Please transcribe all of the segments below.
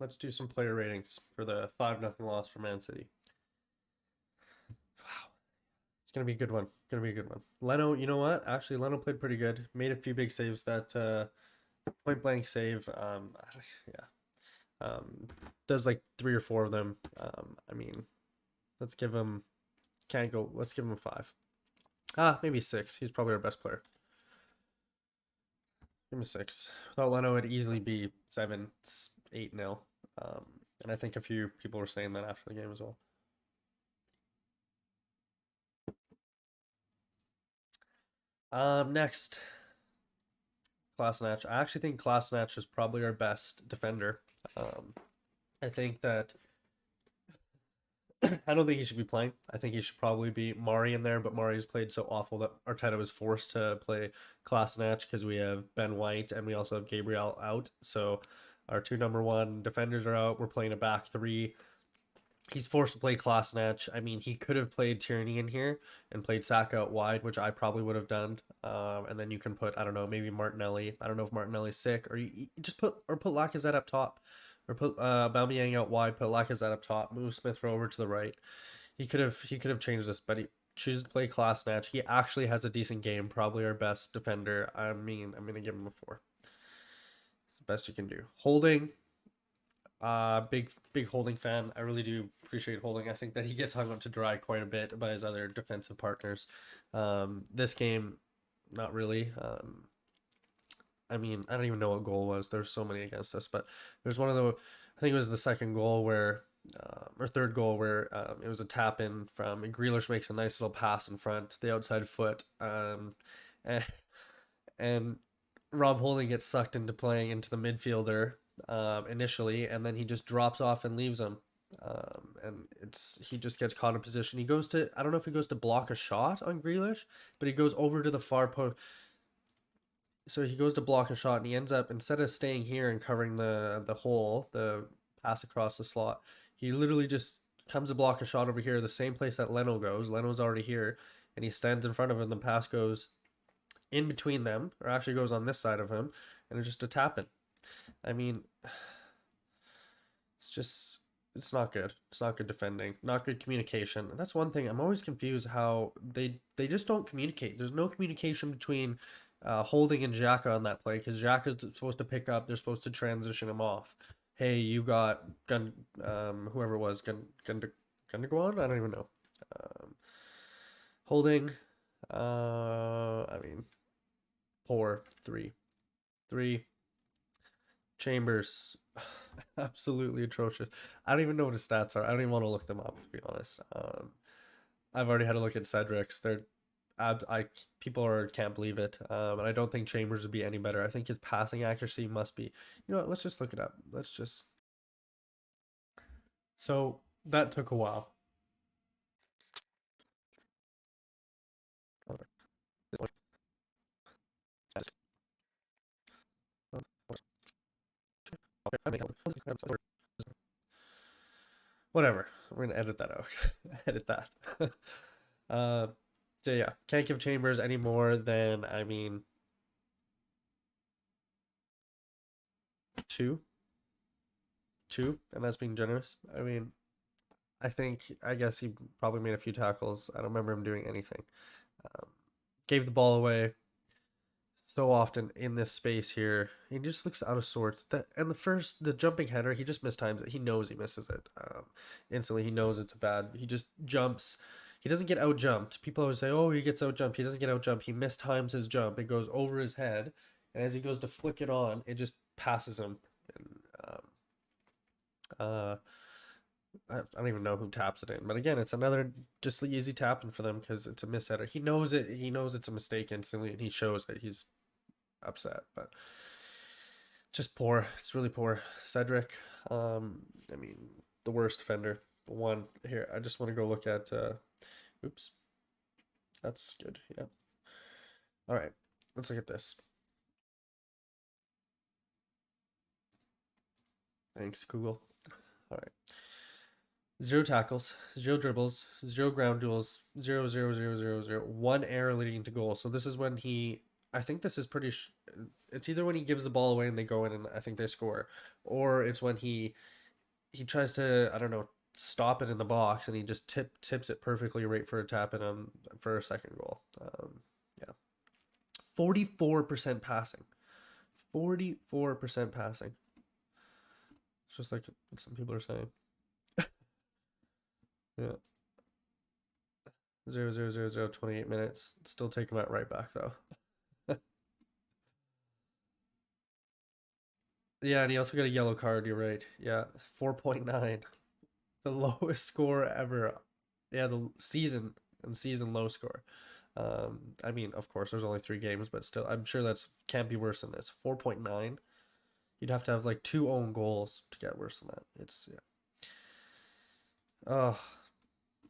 let's do some player ratings for the 5-0 loss for Man City. Wow, it's gonna be a good one. Gonna be a good one. Leno, you know what? Actually, Leno played pretty good. Made a few big saves. That point blank save. Yeah. Does like 3 or 4 of them. I mean, let's give him. Can't go. Let's give him a 5. Maybe 6. He's probably our best player. Give him a 6. Without Leno, it'd easily be 7, 8-0. And I think a few people were saying that after the game as well. Next, Kolasinac. I actually think Kolasinac is probably our best defender. I think that I don't think he should be playing. I think he should probably be Mari in there, but Mari's played so awful that Arteta was forced to play Kolasinac because we have Ben White and we also have Gabriel out. So our 2 number 1 defenders are out. We're playing a back 3. He's forced to play Kolasinac. I mean, he could have played Tierney in here and played Saka out wide, which I probably would have done. And then you can put, I don't know, maybe Martinelli. I don't know if Martinelli's sick, or you just put Lacazette up top, or put Aubameyang out wide, put Lacazette up top, move Smith Rowe over to the right. He could have changed this, but he chooses to play Kolasinac. He actually has a decent game, probably our best defender. I mean, I'm gonna give him a 4. It's the best you can do. Holding. Big Holding fan. I really do appreciate Holding. I think that he gets hung up to dry quite a bit by his other defensive partners. This game, not really. I mean, I don't even know what goal was. There's so many against us, but there's one of the, I think it was the second goal where, or third goal where it was a tap in from Grealish makes a nice little pass in front, the outside foot, and, and Rob Holding gets sucked into playing into the midfielder initially, and then he just drops off and leaves him. And he just gets caught in position. He goes to, I don't know if he goes to block a shot on Grealish, but he goes over to the far post. So he goes to block a shot, and he ends up, instead of staying here and covering the hole, the pass across the slot, he literally just comes to block a shot over here, the same place that Leno goes. Leno's already here, and he stands in front of him. The pass goes in between them, or actually goes on this side of him, and it's just a tap in. I mean, it's not good. It's not good defending, not good communication. And that's one thing. I'm always confused how they just don't communicate. There's no communication between Holding and Xhaka on that play, because Xhaka's supposed to pick up. They're supposed to transition him off. Hey, you got whoever it was, Gundogan? I don't even know. Holding, I mean, poor 3. Chambers, absolutely atrocious. I don't even know what his stats are. I don't even want to look them up, to be honest. I've already had a look at Cedric's. People can't believe it. And I don't think Chambers would be any better. I think his passing accuracy must be. You know what? Let's just look it up. So that took a while. Whatever. We're gonna edit that out. Edit that. So yeah, can't give Chambers any more than, I mean, 2, and that's being generous. I mean, I guess he probably made a few tackles. I don't remember him doing anything. Gave the ball away so often in this space here. He just looks out of sorts. The jumping header, he just mistimes it. He knows he misses it. Instantly, he knows it's bad. He just jumps. He doesn't get out jumped. People always say, "Oh, he gets out jumped." He doesn't get out jumped. He mistimes his jump. It goes over his head, and as he goes to flick it on, it just passes him. And, I don't even know who taps it in, but again, it's another just easy tapping for them because it's a misheader. He knows it. He knows it's a mistake instantly, and he shows that he's upset. But just poor. It's really poor. Cedric. I mean, the worst defender. One here. I just want to go look at. Oops. That's good. Yeah. All right. Let's look at this. Thanks, Google. All right. 0 tackles, 0 dribbles, 0 ground duels, 0, 0, 0, 0, 0. 1 error leading to goal. So this is when I think this is it's either when he gives the ball away and they go in and I think they score, or it's when he he tries to, I don't know, stop it in the box, and he just tips it perfectly right for a tap in for a second goal. Yeah, 44% passing. 44% passing. It's just like what some people are saying. Yeah. 0 0 0 0 28 minutes. Still take him out right back though. Yeah, and he also got a yellow card, you're right. Yeah. 4.9. The lowest score ever. Yeah, the season low score. I mean, of course, there's only 3 games, but still, I'm sure that's can't be worse than this. 4.9. You'd have to have like 2 own goals to get worse than that. It's yeah. Oh,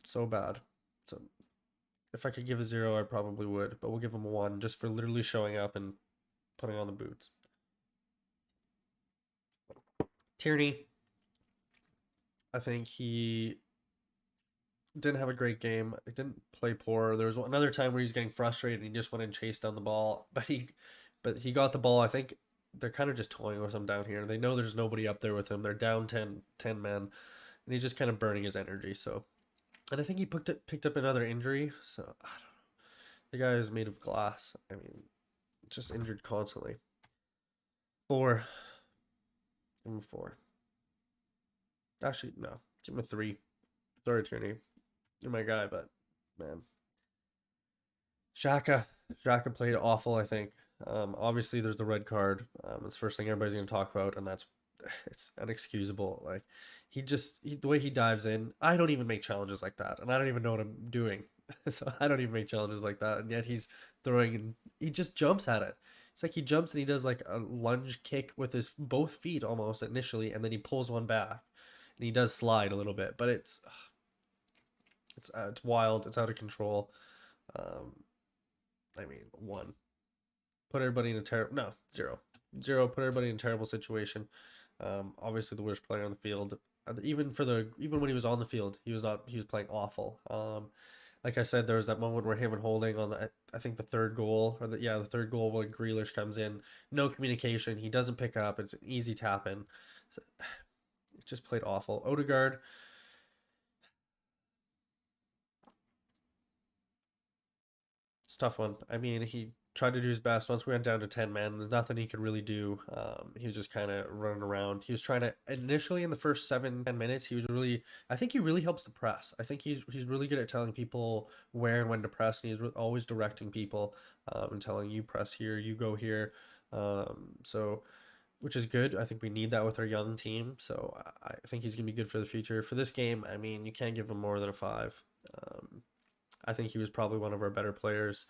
so bad. So if I could give a 0, I probably would, but we'll give him a 1 just for literally showing up and putting on the boots. Tierney, I think he didn't have a great game. He didn't play poor. There was another time where he was getting frustrated and he just went and chased down the ball, but he got the ball. I think they're kind of just toying with him down here. They know there's nobody up there with him. They're down 10 men, and he's just kind of burning his energy. So, and I think he picked up another injury. So I don't know. The guy is made of glass. I mean, just injured constantly. 4. Give him 4. Actually, no. Give him a 3. Sorry, Tierney. You're my guy, but man. Xhaka. Xhaka played awful, I think. Obviously, there's the red card. It's the first thing everybody's going to talk about, and it's inexcusable. Like, the way he dives in, I don't even make challenges like that, and I don't even know what I'm doing. So I don't even make challenges like that, and yet he's throwing, and he just jumps at it. It's like he jumps and he does like a lunge kick with his both feet almost initially, and then he pulls one back, and he does slide a little bit, but it's wild. It's out of control. Um, I mean, 1. Put everybody in a terrible, no, 0. 0, put everybody in a terrible situation. Obviously the worst player on the field. Even when he was on the field, he was not. He was playing awful. Like I said, there was that moment where him and Holding on I think the third goal, the third goal when Grealish comes in, no communication. He doesn't pick up. It's an easy tap in. So, it just played awful. Odegaard, it's a tough one. I mean, he tried to do his best. Once we went down to 10 men, there's nothing he could really do. He was just kind of running around. He was trying to initially in the first 7-10 minutes. I think he really helps the press. I think he's really good at telling people where and when to press, and he's always directing people and telling you press here, you go here. So which is good. I think we need that with our young team. So I think he's gonna be good for the future. For this game, I mean, you can't give him more than a 5. Um, I think he was probably one of our better players.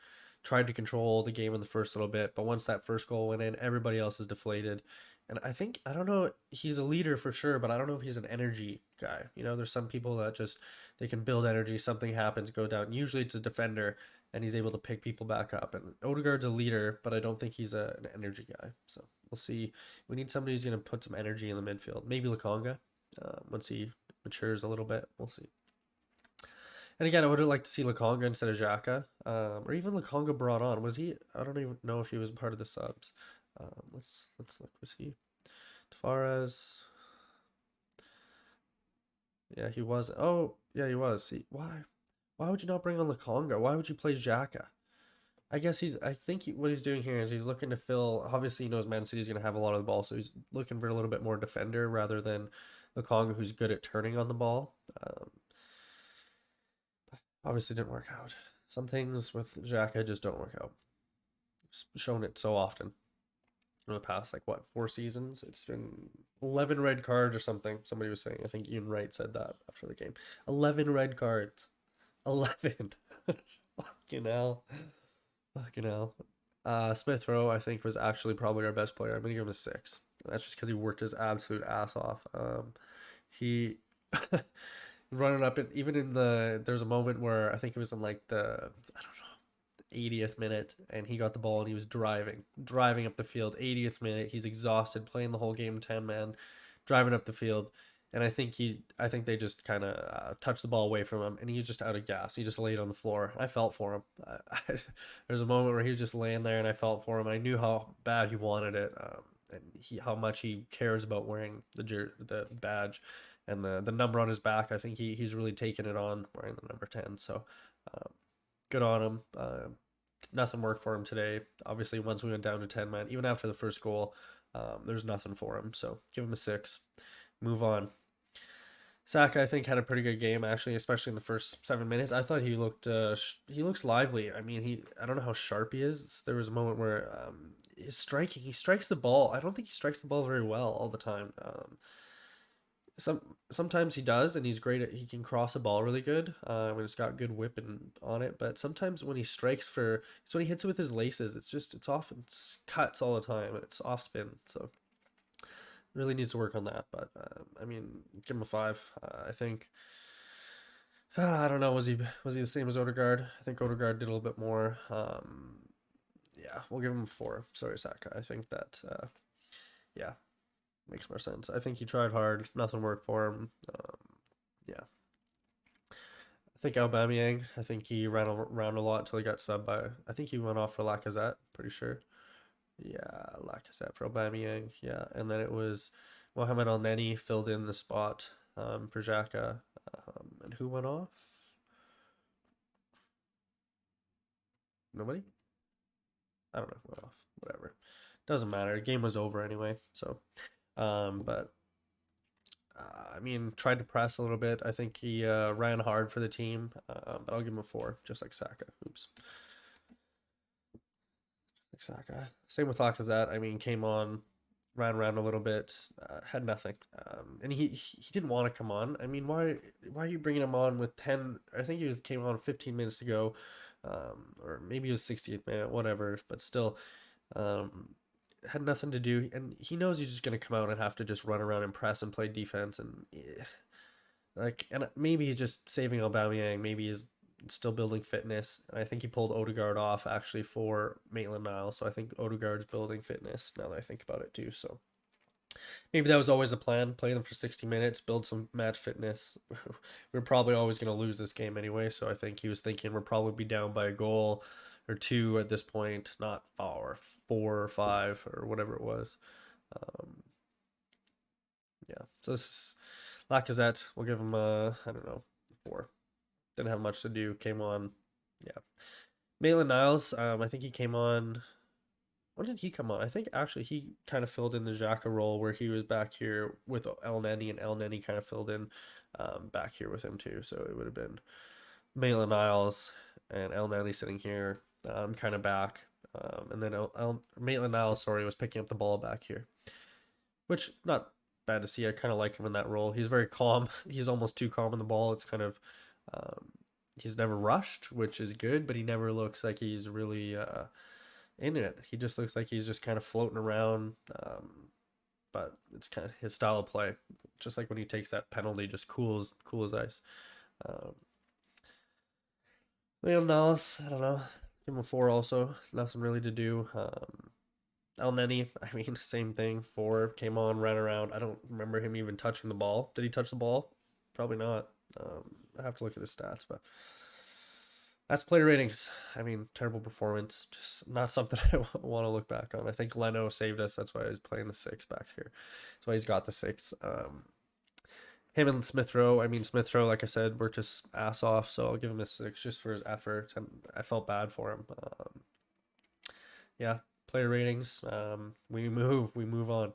Tried to control the game in the first little bit, but once that first goal went in, everybody else is deflated. And I don't know, he's a leader for sure, but I don't know if he's an energy guy. There's some people that just they can build energy, something happens, go down. Usually it's a defender and he's able to pick people back up. And Odegaard's a leader, but I don't think he's an energy guy. So we'll see. We need somebody who's going to put some energy in the midfield. Maybe Lokonga once he matures a little bit. We'll see. And again, I would have liked to see Lokonga instead of Xhaka, or even Lokonga brought on. Was he? I don't even know if he was part of the subs. Let's look. Was he? Tavares. Yeah, he was. Oh, yeah, he was. See, why would you not bring on Lokonga? Why would you play Xhaka? I guess I think what he's doing here is he's looking to fill. Obviously, he knows Man City's going to have a lot of the ball, so he's looking for a little bit more defender rather than Lokonga, who's good at turning on the ball. Obviously didn't work out. Some things with Xhaka just don't work out. Shown it so often in the past, like what, 4 seasons? It's been 11 red cards or something. Somebody was saying, I think Ian Wright said that after the game. 11 red cards. 11. Fucking hell. Fucking hell. Smith Rowe, I think, was actually probably our best player. I'm gonna give him a 6. That's just because he worked his absolute ass off. He running up, and even there's a moment where I think it was in like the, I don't know, 80th minute, and he got the ball and he was driving up the field. 80th minute, he's exhausted, playing the whole game 10 man, driving up the field, and I think they just kind of touched the ball away from him, and he was just out of gas. He just laid on the floor. I felt for him. There's a moment where he was just laying there, and I felt for him. I knew how bad he wanted it, and how much he cares about wearing the badge. and the number on his back. I think he's really taken it on wearing the number 10. So good on him. Nothing worked for him today. Obviously, once we went down to 10 man, even after the first goal, there's nothing for him. So give him a 6. Move on. Saka, I think, had a pretty good game actually, especially in the first 7 minutes. I thought he looks lively. I mean, I don't know how sharp he is. There was a moment where he strikes the ball. I don't think he strikes the ball very well all the time. Sometimes he does, and he's great at he can cross a ball really good when it's got good whip and on it. But sometimes when he strikes it's when he hits it with his laces. It's often cuts all the time, and it's off spin. So really needs to work on that. But I mean, give him a 5. I think. I don't know. Was he the same as Odegaard? I think Odegaard did a little bit more. Yeah, we'll give him a 4. Sorry, Saka. I think that. Yeah, makes more sense. I think he tried hard. Nothing worked for him. Yeah. I think Aubameyang. I think he ran around a lot until he got subbed by. I think he went off for Lacazette. Pretty sure. Yeah, Lacazette for Aubameyang. Yeah, and then it was Mohamed El Neni filled in the spot for Xhaka. And who went off? Nobody? I don't know who went off. Whatever. Doesn't matter. The game was over anyway. So, but I mean, tried to press a little bit. I think he ran hard for the team, but I'll give him a 4, just like Saka. Oops. Like Saka. Same with Lacazette. I mean, came on, ran around a little bit, had nothing, and he didn't want to come on. I mean, why are you bringing him on with 10? I think came on 15 minutes to go, or maybe it was 60th minute, whatever. But still, had nothing to do, and he knows he's just gonna come out and have to just run around and press and play defense, and like, and maybe he's just saving Aubameyang. Maybe he's still building fitness. And I think he pulled Odegaard off actually for Maitland-Niles. So I think Odegaard's building fitness now that I think about it too. So maybe that was always a plan. Play them for 60 minutes, build some match fitness. We're probably always going to lose this game anyway. So I think he was thinking we'll probably be down by a goal or 2 at this point, not 4 or 5 or whatever it was. Yeah. So this is Lacazette. We'll give him I don't know, 4. Didn't have much to do. Came on. Yeah. Maitland-Niles, I think he came on. When did he come on? I think actually he kind of filled in the Xhaka role where he was back here with El Neni, and El Neni kind of filled in back here with him too. So it would have been Maitland-Niles and El Neni sitting here, kind of back. And then Maitland-Niles, sorry, was picking up the ball back here, which not bad to see. I kind of like him in that role. He's very calm. He's almost too calm in the ball. It's kind of he's never rushed, which is good, but he never looks like he's really in it. He just looks like he's just kind of floating around. But it's kind of his style of play. Just like when he takes that penalty, just cool as ice. Leon Dallas, I don't know. Give him a 4 also. Nothing really to do. El Neni, I mean, same thing. 4, came on, ran around. I don't remember him even touching the ball. Did he touch the ball? Probably not. I have to look at his stats, but that's player ratings. I mean, terrible performance. Just not something I want to look back on. I think Leno saved us. That's why he's playing the 6 back here. That's why he's got the 6. Him and Smith Rowe. I mean, Smith Rowe, like I said, worked his ass off. So I'll give him a 6 just for his effort. And I felt bad for him. Yeah, player ratings. We move on.